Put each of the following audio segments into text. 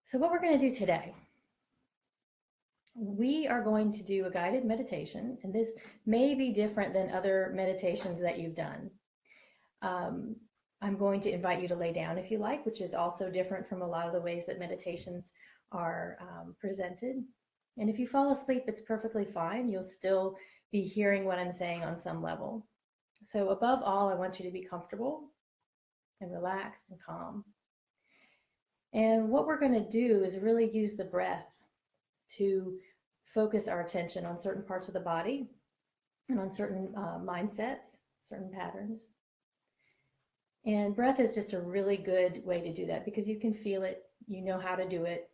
So what we're going to do today, we are going to do a guided meditation, and this may be different than other meditations that you've done. Um, I'm going to invite you to lay down if you like, which is also different from a lot of the ways that meditations are presented. And if you fall asleep, it's perfectly fine. You'll still be hearing what I'm saying on some level. So above all, I want you to be comfortable and relaxed and calm. And what we're going to do is really use the breath to focus our attention on certain parts of the body and on certain mindsets, certain patterns. And breath is just a really good way to do that because you can feel it, you know how to do it.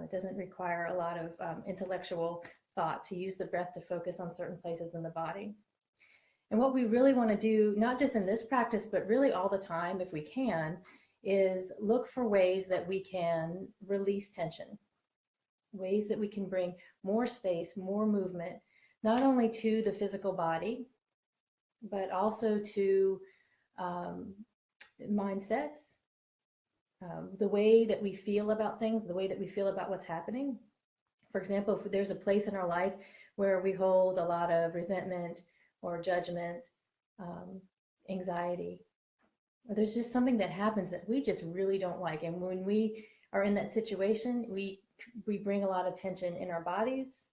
It doesn't require a lot of intellectual thought to use the breath to focus on certain places in the body. And what we really want to do, not just in this practice, but really all the time, if we can, is look for ways that we can release tension, ways that we can bring more space, more movement, not only to the physical body, but also to mindsets, the way that we feel about things, the way that we feel about what's happening. For example, if there's a place in our life where we hold a lot of resentment or judgment, anxiety, or there's just something that happens that we just really don't like. And when we are in that situation, we bring a lot of tension in our bodies,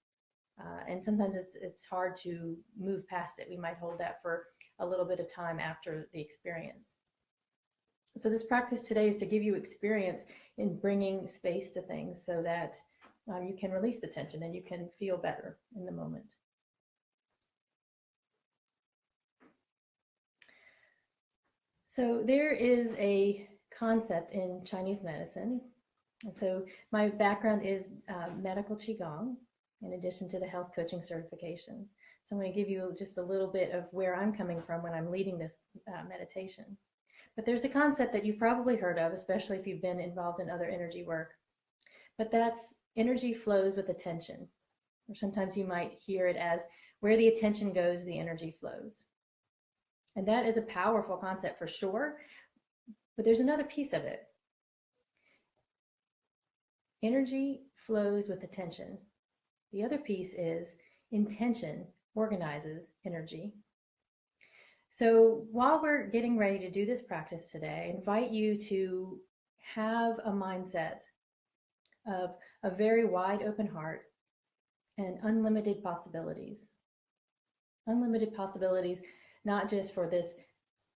and sometimes it's hard to move past it. We might hold that for a little bit of time after the experience. So this practice today is to give you experience in bringing space to things so that you can release the tension and you can feel better in the moment. So there is a concept in Chinese medicine. And so my background is medical Qigong, in addition to the health coaching certification. So I'm going to give you just a little bit of where I'm coming from when I'm leading this meditation. But there's a concept that you've probably heard of, especially if you've been involved in other energy work. But that's energy flows with attention. Or sometimes you might hear it as where the attention goes, the energy flows. And that is a powerful concept for sure. But there's another piece of it. Energy flows with attention. The other piece is intention organizes energy. So while we're getting ready to do this practice today, I invite you to have a mindset of a very wide open heart and unlimited possibilities. Unlimited possibilities, not just for this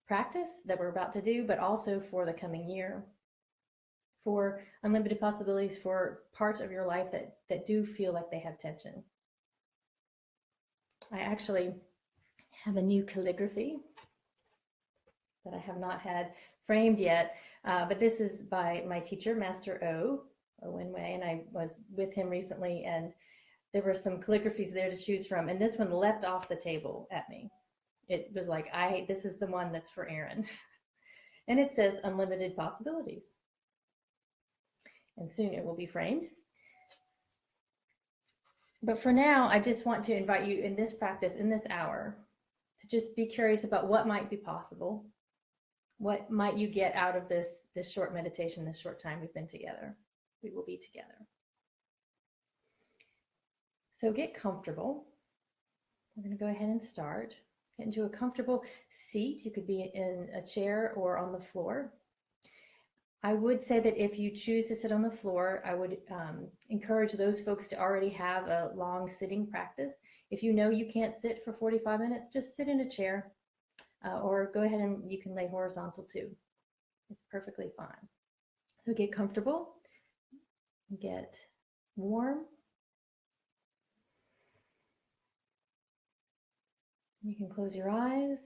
practice that we're about to do, but also for the coming year. For unlimited possibilities for parts of your life that do feel like they have tension. I actually have a new calligraphy that I have not had framed yet, but this is by my teacher, Master Owen Wei, and I was with him recently, and there were some calligraphies there to choose from, and this one leapt off the table at me. It was like, this is the one that's for Erin. And it says unlimited possibilities. And soon it will be framed. But for now, I just want to invite you in this practice, in this hour, to just be curious about what might be possible. What might you get out of this short meditation, this short time we've been together? We will be together. So get comfortable. We're going to go ahead and start. Get into a comfortable seat. You could be in a chair or on the floor. I would say that if you choose to sit on the floor, I would encourage those folks to already have a long sitting practice. If you know you can't sit for 45 minutes, just sit in a chair, or go ahead and you can lay horizontal too. It's perfectly fine. So get comfortable, get warm. You can close your eyes.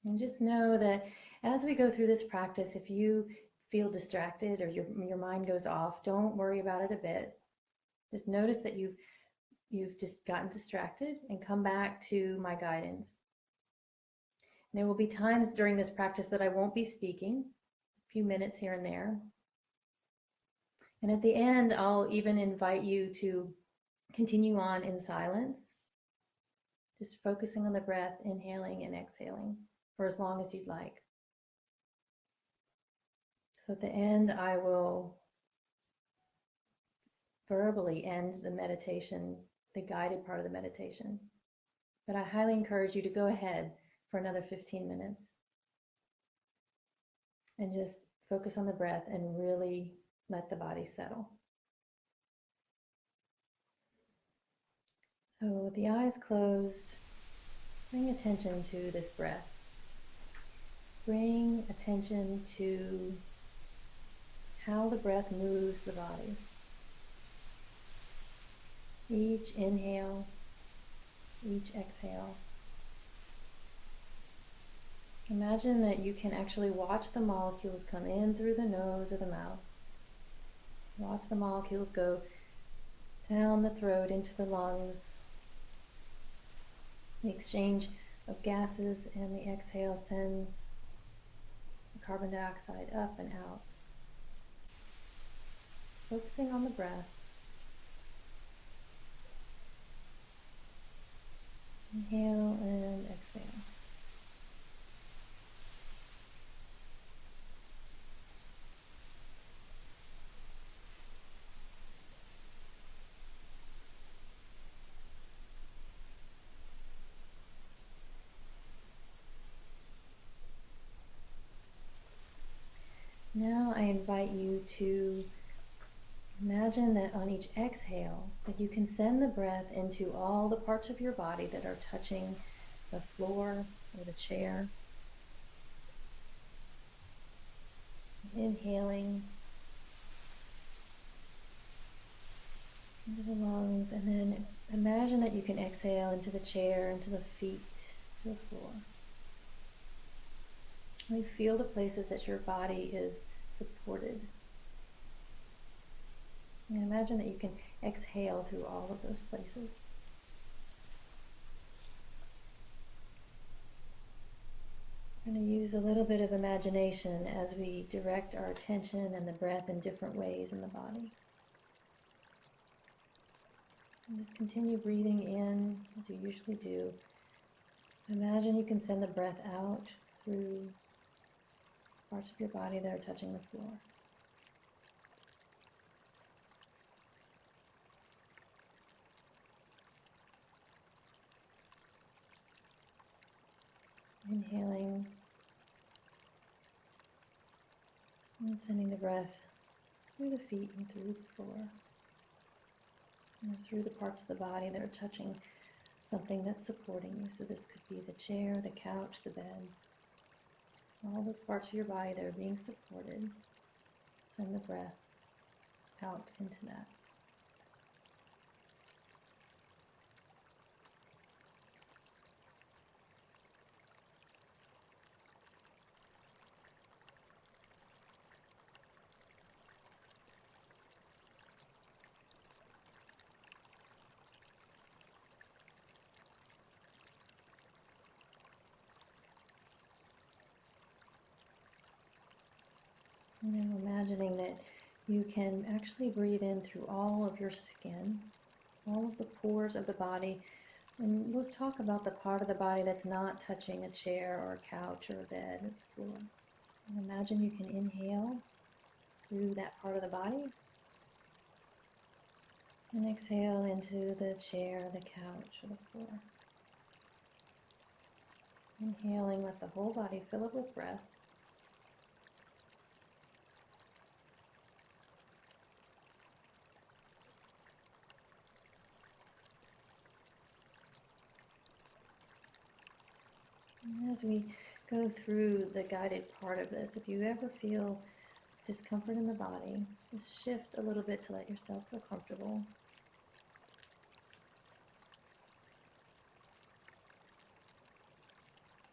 And just know that as we go through this practice, if you feel distracted or your mind goes off, don't worry about it a bit. Just notice that you've just gotten distracted and come back to my guidance. And there will be times during this practice that I won't be speaking, a few minutes here and there. And at the end, I'll even invite you to continue on in silence, just focusing on the breath, inhaling and exhaling for as long as you'd like. So at the end, I will verbally end the meditation, the guided part of the meditation. But I highly encourage you to go ahead for another 15 minutes and just focus on the breath and really let the body settle. So with the eyes closed, bring attention to this breath. Bring attention to how the breath moves the body. Each inhale, each exhale. Imagine that you can actually watch the molecules come in through the nose or the mouth. Watch the molecules go down the throat into the lungs. The exchange of gases and the exhale sends the carbon dioxide up and out. Focusing on the breath. Inhale and exhale. Now I invite you to imagine that on each exhale, that you can send the breath into all the parts of your body that are touching the floor or the chair. Inhaling into the lungs, and then imagine that you can exhale into the chair, into the feet, to the floor. Really feel the places that your body is supported. And imagine that you can exhale through all of those places. We're going to use a little bit of imagination as we direct our attention and the breath in different ways in the body. And just continue breathing in as you usually do. Imagine you can send the breath out through parts of your body that are touching the floor. Inhaling and sending the breath through the feet and through the floor, and through the parts of the body that are touching something that's supporting you. So this could be the chair, the couch, the bed. All those parts of your body that are being supported. Send the breath out into that. Now imagining that you can actually breathe in through all of your skin, all of the pores of the body. And we'll talk about the part of the body that's not touching a chair or a couch or a bed or the floor. And imagine you can inhale through that part of the body. And exhale into the chair, the couch, or the floor. Inhaling, let the whole body fill up with breath. And as we go through the guided part of this, if you ever feel discomfort in the body, just shift a little bit to let yourself feel comfortable.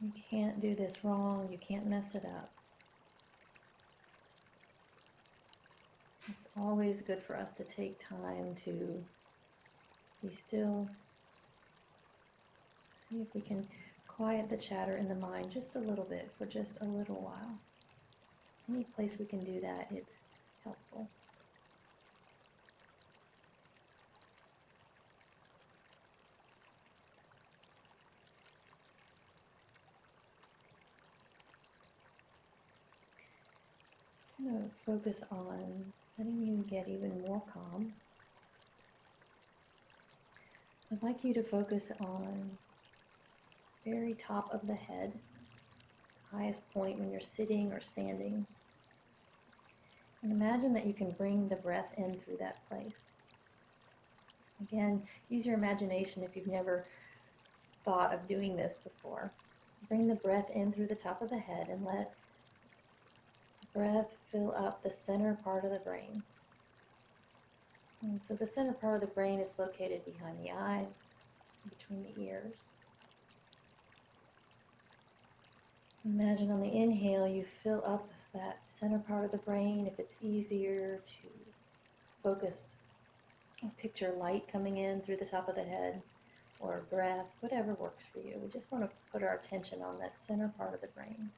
You can't do this wrong. You can't mess it up. It's always good for us to take time to be still. See if we can quiet the chatter in the mind just a little bit for just a little while. Any place we can do that, it's helpful. I'm going to focus on letting you get even more calm. I'd like you to focus on the very top of the head, highest point when you're sitting or standing. And imagine that you can bring the breath in through that place. Again, use your imagination if you've never thought of doing this before. Bring the breath in through the top of the head and let the breath fill up the center part of the brain. And so the center part of the brain is located behind the eyes, between the ears. Imagine on the inhale you fill up that center part of the brain. If it's easier to focus, picture light coming in through the top of the head, or breath, whatever works for you. We just want to put our attention on that center part of the brain.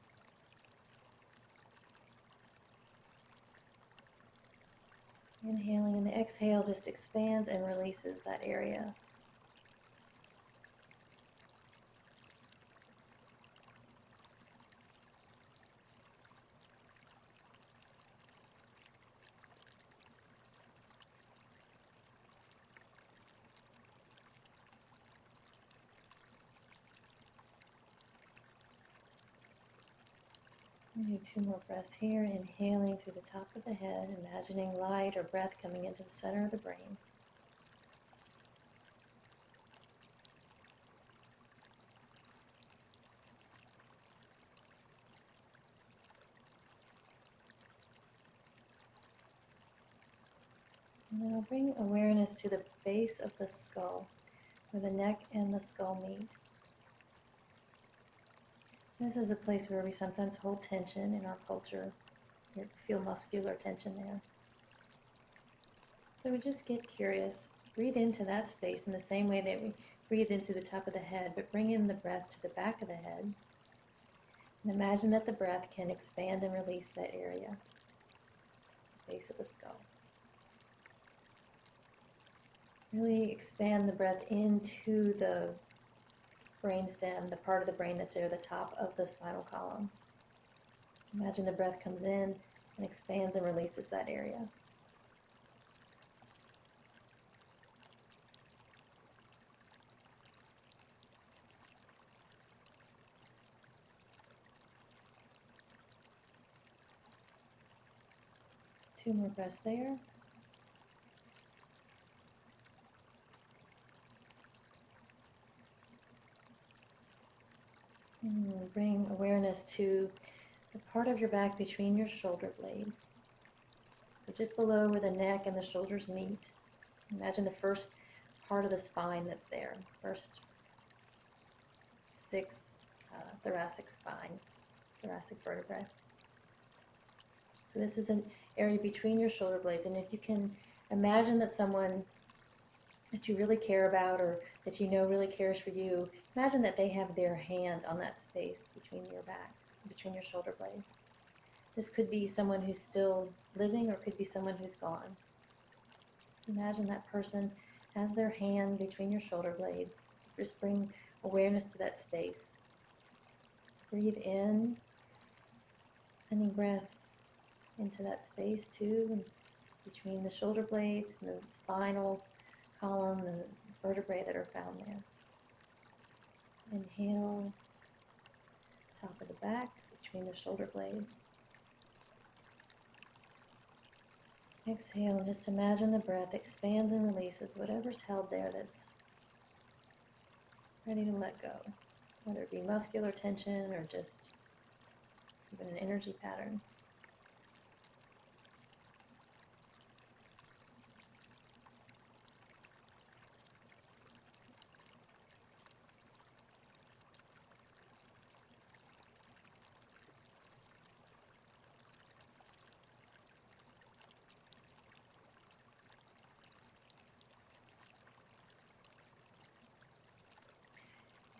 Inhaling, and the exhale just expands and releases that area. Do 2 more breaths here, inhaling through the top of the head, imagining light or breath coming into the center of the brain. And now bring awareness to the base of the skull, where the neck and the skull meet. This is a place where we sometimes hold tension in our culture. You feel muscular tension there. So we just get curious. Breathe into that space in the same way that we breathe into the top of the head, but bring in the breath to the back of the head. And imagine that the breath can expand and release that area, the base of the skull. Really expand the breath into the brainstem, the part of the brain that's near the top of the spinal column. Imagine the breath comes in and expands and releases that area. Two more breaths there. And bring awareness to the part of your back between your shoulder blades. So just below where the neck and the shoulders meet. Imagine the first part of the spine that's there. First 6 thoracic spine, thoracic vertebrae. So this is an area between your shoulder blades. And if you can imagine that someone that you really care about or that you know really cares for you, imagine that they have their hand on that space between your back, between your shoulder blades. This could be someone who's still living or could be someone who's gone. Imagine that person has their hand between your shoulder blades. Just bring awareness to that space. Breathe in, sending breath into that space too, and between the shoulder blades and the spinal column, the vertebrae that are found there. Inhale, top of the back, between the shoulder blades. Exhale, and just imagine the breath expands and releases whatever's held there that's ready to let go, whether it be muscular tension or just even an energy pattern.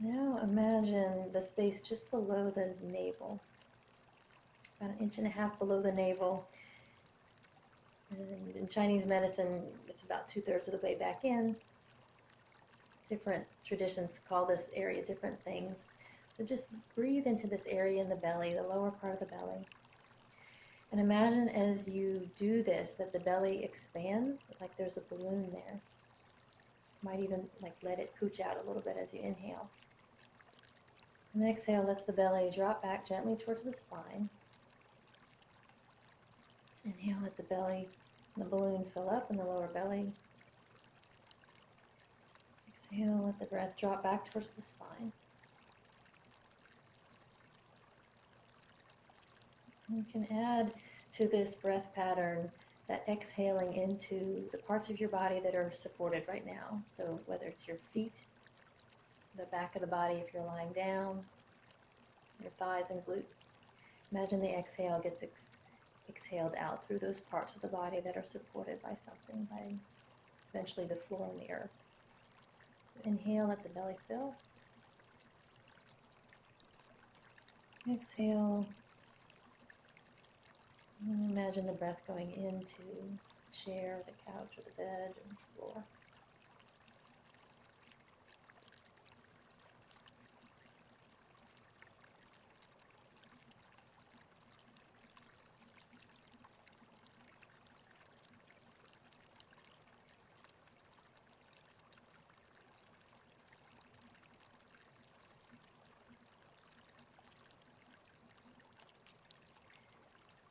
Now imagine the space just below the navel, about 1.5 inches below the navel. And in Chinese medicine, it's about 2/3 of the way back in. Different traditions call this area different things. So just breathe into this area in the belly, the lower part of the belly. And imagine as you do this that the belly expands, like there's a balloon there. Might even like let it pooch out a little bit as you inhale. And the exhale lets the belly drop back gently towards the spine. Inhale, let the belly, the balloon fill up in the lower belly. Exhale, let the breath drop back towards the spine. You can add to this breath pattern that exhaling into the parts of your body that are supported right now. So whether it's your feet, the back of the body if you're lying down, your thighs and glutes. Imagine the exhale gets exhaled out through those parts of the body that are supported by something, by eventually the floor and the earth. Inhale, let the belly fill. Exhale. And imagine the breath going into the chair, the couch, or the bed, or the floor.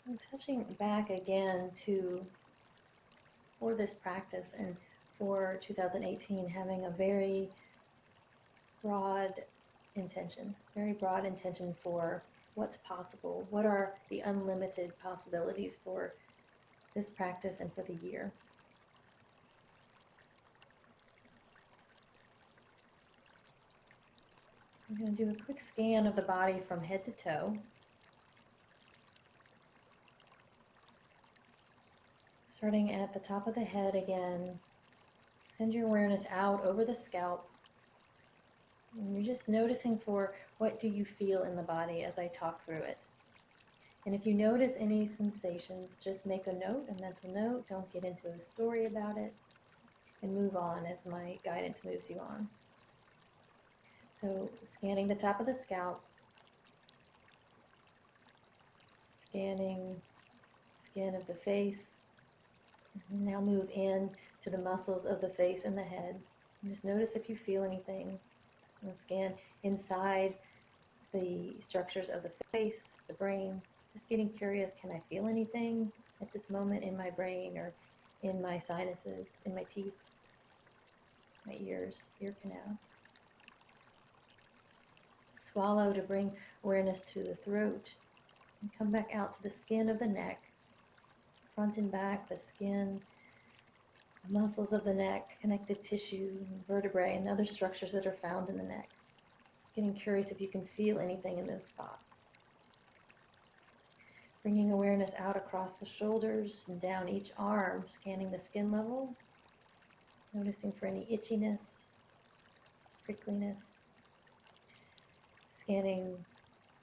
I'm touching back again for this practice and for 2018 having a very broad intention for what's possible. What are the unlimited possibilities for this practice and for the year? I'm going to do a quick scan of the body from head to toe. Starting at the top of the head again, send your awareness out over the scalp. And you're just noticing for what do you feel in the body as I talk through it. And if you notice any sensations, just make a note, a mental note. Don't get into a story about it, and move on as my guidance moves you on. So scanning the top of the scalp, scanning skin of the face. Now move in to the muscles of the face and the head. And just notice if you feel anything. And scan inside the structures of the face, the brain. Just getting curious, can I feel anything at this moment in my brain or in my sinuses, in my teeth, my ears, ear canal? Swallow to bring awareness to the throat. And come back out to the skin of the neck, front and back, the skin, the muscles of the neck, connective tissue, vertebrae, and other structures that are found in the neck. Just getting curious if you can feel anything in those spots. Bringing awareness out across the shoulders and down each arm, scanning the skin level, noticing for any itchiness, prickliness. Scanning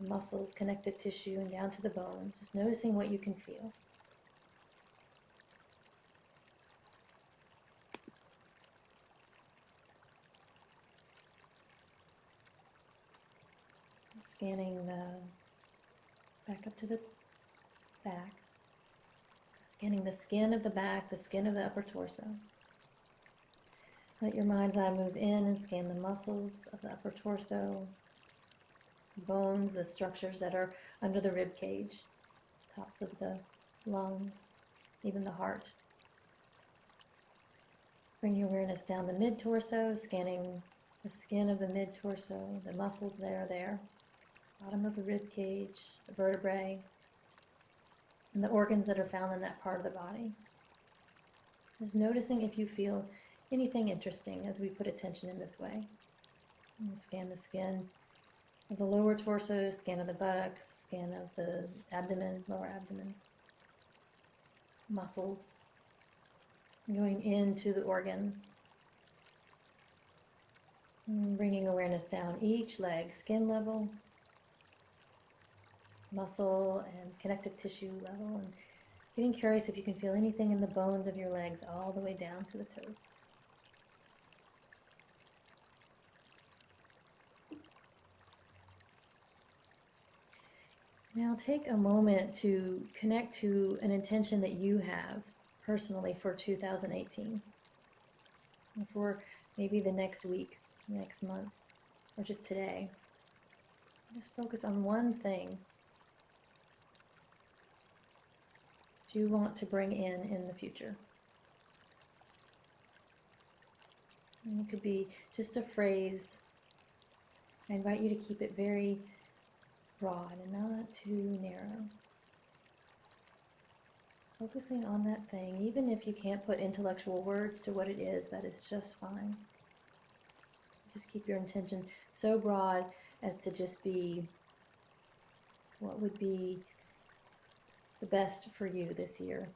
the muscles, connective tissue, and down to the bones, just noticing what you can feel. Scanning back up to the back. Scanning the skin of the back, the skin of the upper torso. Let your mind's eye move in and scan the muscles of the upper torso, bones, the structures that are under the rib cage, tops of the lungs, even the heart. Bring your awareness down the mid-torso, scanning the skin of the mid-torso, the muscles there, bottom of the rib cage, the vertebrae, and the organs that are found in that part of the body. Just noticing if you feel anything interesting as we put attention in this way. And scan the skin of the lower torso, scan of the buttocks, scan of the abdomen, lower abdomen, muscles, going into the organs. And bringing awareness down each leg, skin level, muscle and connective tissue level, and getting curious if you can feel anything in the bones of your legs all the way down to the toes. Now take a moment to connect to an intention that you have personally for 2018, or for maybe the next week, next month, or just today. Just focus on one thing that you want to bring in the future. And it could be just a phrase. I invite you to keep it very broad and not too narrow. Focusing on that thing, even if you can't put intellectual words to what it is, that is just fine. Just keep your intention so broad as to just be what would be the best for you this year,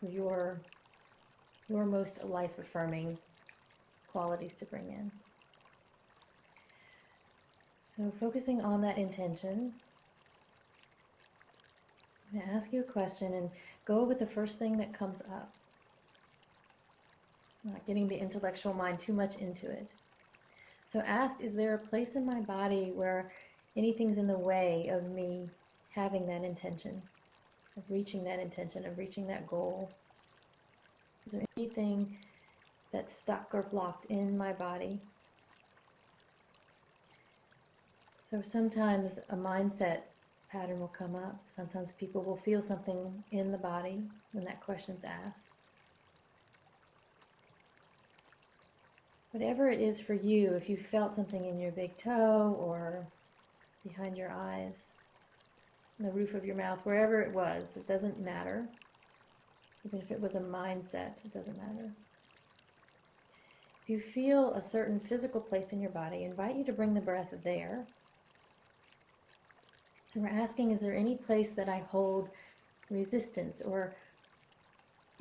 for your most life-affirming qualities to bring in. So focusing on that intention, I'm going to ask you a question and go with the first thing that comes up. Not getting the intellectual mind too much into it. So ask, is there a place in my body where anything's in the way of me having that intention, of reaching that intention, of reaching that goal? Is there anything that's stuck or blocked in my body? So sometimes a mindset pattern will come up. Sometimes people will feel something in the body when that question's asked. Whatever it is for you, if you felt something in your big toe or behind your eyes, in the roof of your mouth, wherever it was, it doesn't matter. Even if it was a mindset, it doesn't matter. If you feel a certain physical place in your body, I invite you to bring the breath there. So we're asking, is there any place that I hold resistance, or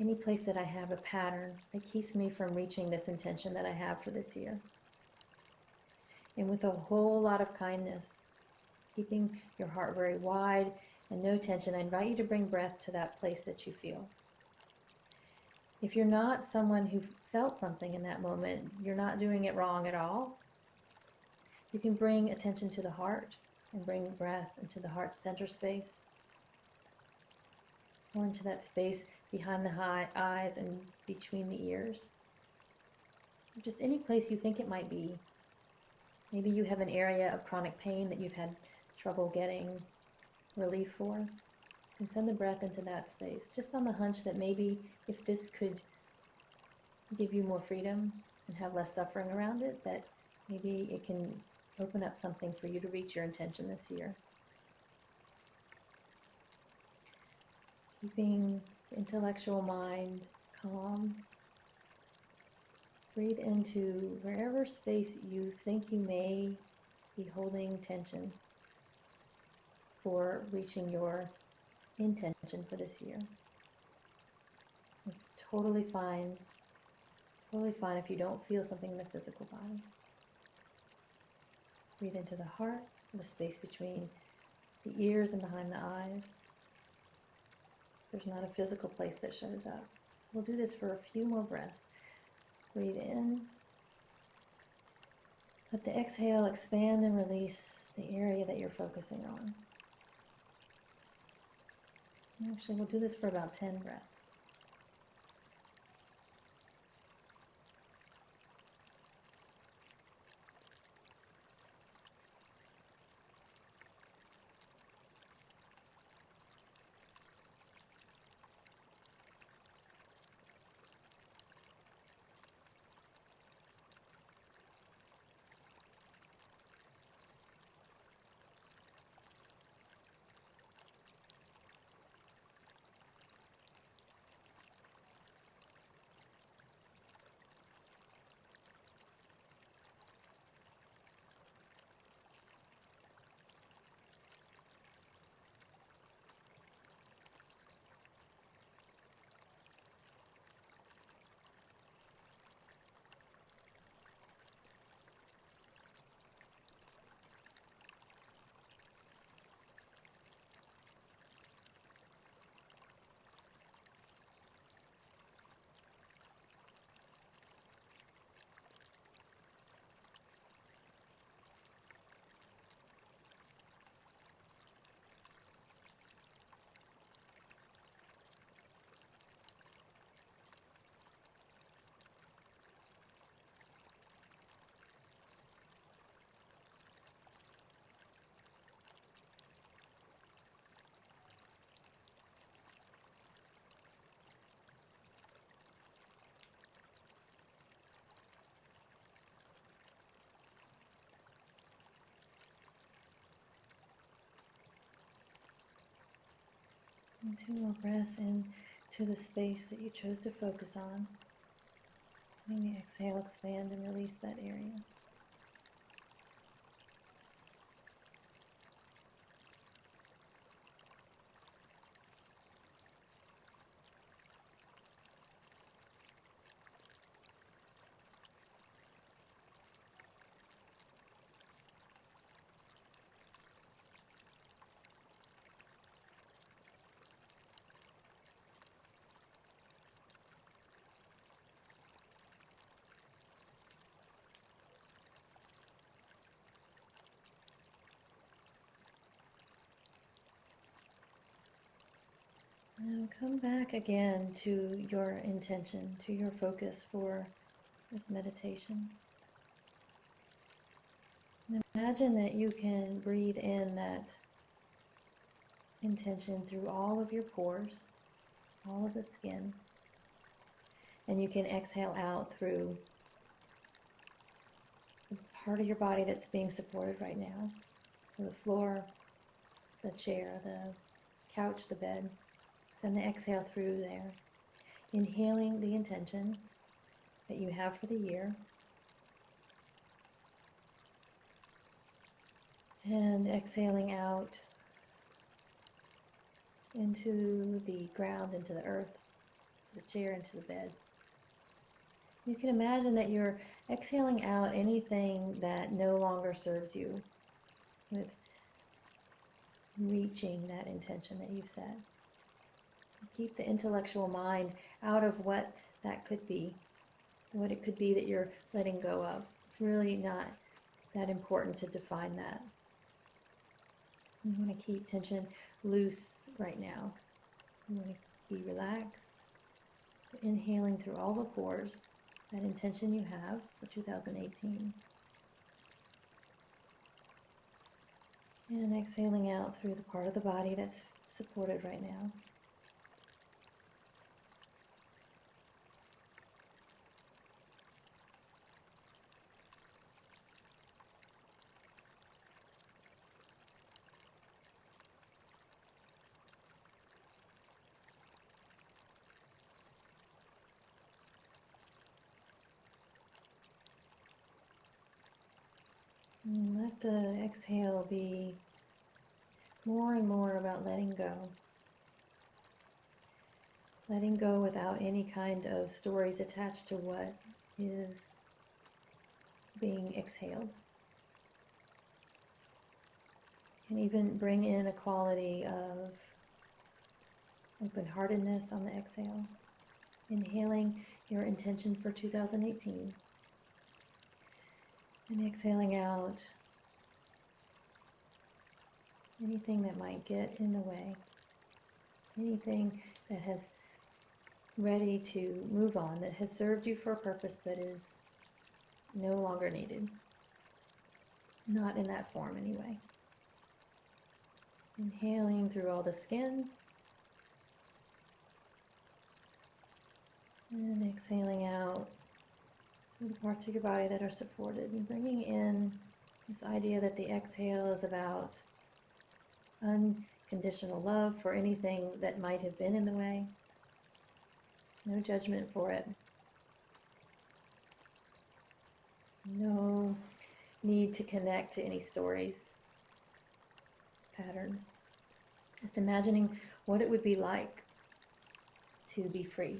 any place that I have a pattern that keeps me from reaching this intention that I have for this year? And with a whole lot of kindness, keeping your heart very wide and no tension, I invite you to bring breath to that place that you feel. If you're not someone who felt something in that moment, you're not doing it wrong at all. You can bring attention to the heart and bring breath into the heart's center space, or into that space behind the eyes and between the ears. Just any place you think it might be. Maybe you have an area of chronic pain that you've had trouble getting relief for. And send the breath into that space, just on the hunch that maybe if this could give you more freedom and have less suffering around it, that maybe it can open up something for you to reach your intention this year. Keeping the intellectual mind calm. Breathe into wherever space you think you may be holding tension for reaching your intention for this year. It's totally fine if you don't feel something in the physical body. Breathe into the heart, the space between the ears and behind the eyes. There's not a physical place that shows up. So we'll do this for a few more breaths. Breathe in. Let the exhale expand and release the area that you're focusing on. Actually, we'll do this for about 10 breaths. And 2 more breaths into the space that you chose to focus on. Letting the exhale expand and release that area. Now come back again to your intention, to your focus for this meditation. And imagine that you can breathe in that intention through all of your pores, all of the skin, and you can exhale out through the part of your body that's being supported right now. So the floor, the chair, the couch, the bed. Send the exhale through there. Inhaling the intention that you have for the year. And exhaling out into the ground, into the earth, the chair, into the bed. You can imagine that you're exhaling out anything that no longer serves you with reaching that intention that you've set. Keep the intellectual mind out of what that could be, what it could be that you're letting go of. It's really not that important to define that. You want to keep tension loose right now. You want to be relaxed, inhaling through all the pores, that intention you have for 2018. And exhaling out through the part of the body that's supported right now. And let the exhale be more and more about letting go. Letting go without any kind of stories attached to what is being exhaled. You can even bring in a quality of open-heartedness on the exhale. Inhaling your intention for 2018. And exhaling out anything that might get in the way. Anything that has ready to move on, that has served you for a purpose but is no longer needed. Not in that form anyway. Inhaling through all the skin. And exhaling out through the parts of your body that are supported. And bringing in this idea that the exhale is about unconditional love for anything that might have been in the way. No judgment for it. No need to connect to any stories, patterns. Just imagining what it would be like to be free.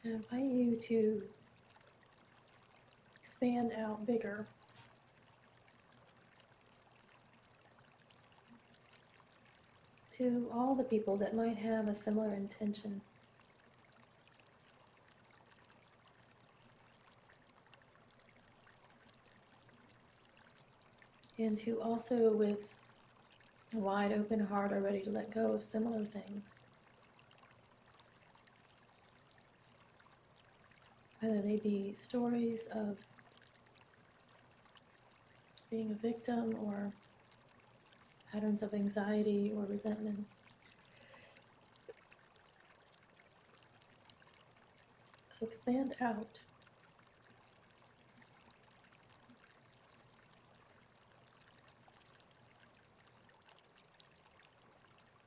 I invite you to expand out bigger. To all the people that might have a similar intention. And who also, with a wide open heart, are ready to let go of similar things. Whether they be stories of being a victim or patterns of anxiety or resentment. So expand out.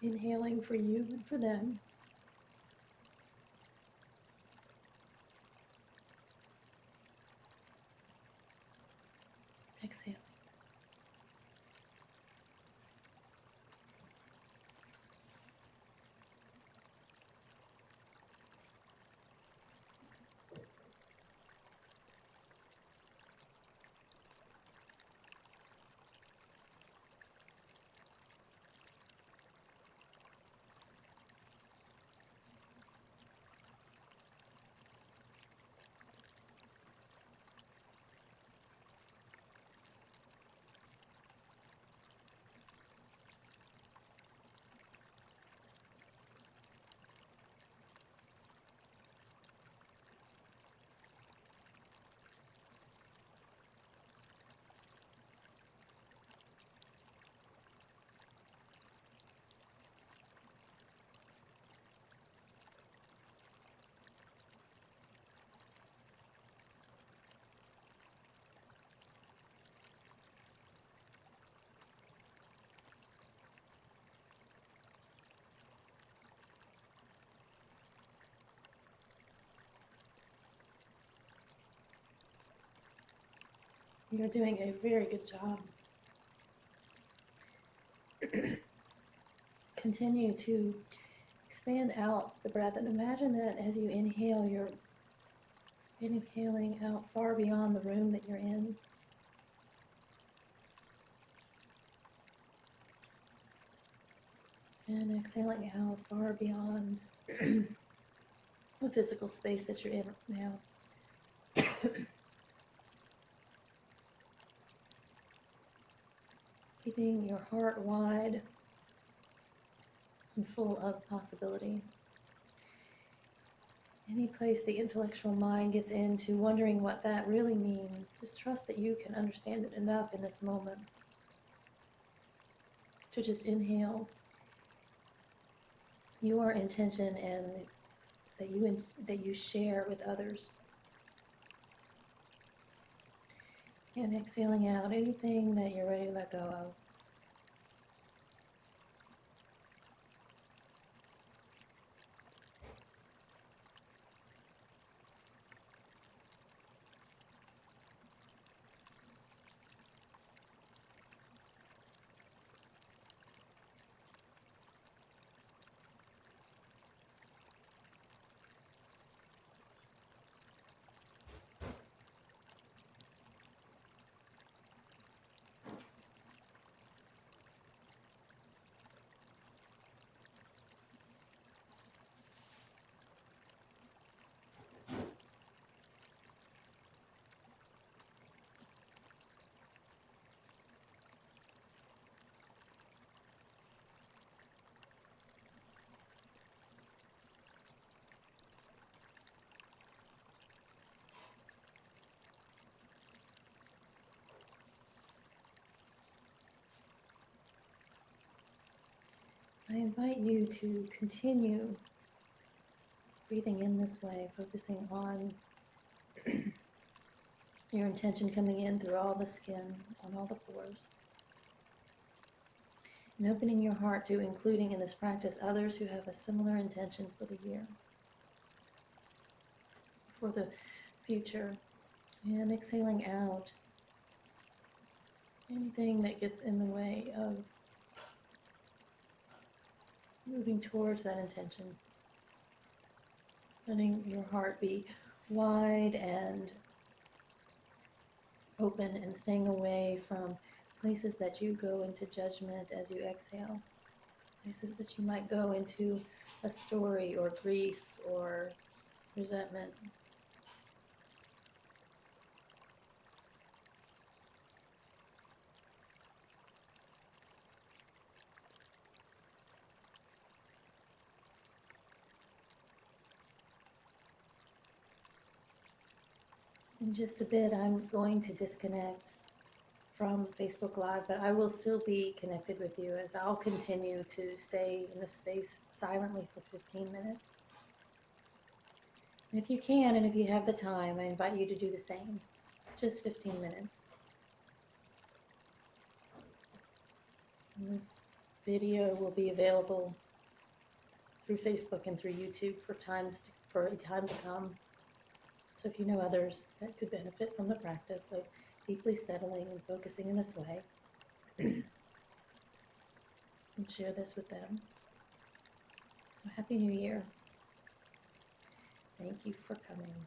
Inhaling for you and for them. Exhale. You're doing a very good job. Continue to expand out the breath and imagine that as you inhale, you're inhaling out far beyond the room that you're in. And exhaling out far beyond the physical space that you're in now. Keeping your heart wide and full of possibility. Any place the intellectual mind gets into wondering what that really means, just trust that you can understand it enough in this moment to just inhale your intention and that you share with others. And exhaling out anything that you're ready to let go of. I invite you to continue breathing in this way, focusing on your intention coming in through all the skin, on all the pores. And opening your heart to including in this practice others who have a similar intention for the year, for the future. And exhaling out anything that gets in the way of moving towards that intention. letting your heart be wide and open and staying away from places that you go into judgment as you exhale, places that you might go into a story or grief or resentment. In just a bit, I'm going to disconnect from Facebook Live, but I will still be connected with you as I'll continue to stay in the space silently for 15 minutes. And if you can, and if you have the time, I invite you to do the same. It's just 15 minutes. And this video will be available through Facebook and through YouTube for a time to come. So if you know others that could benefit from the practice of deeply settling and focusing in this way, and share this with them. So Happy New Year. Thank you for coming.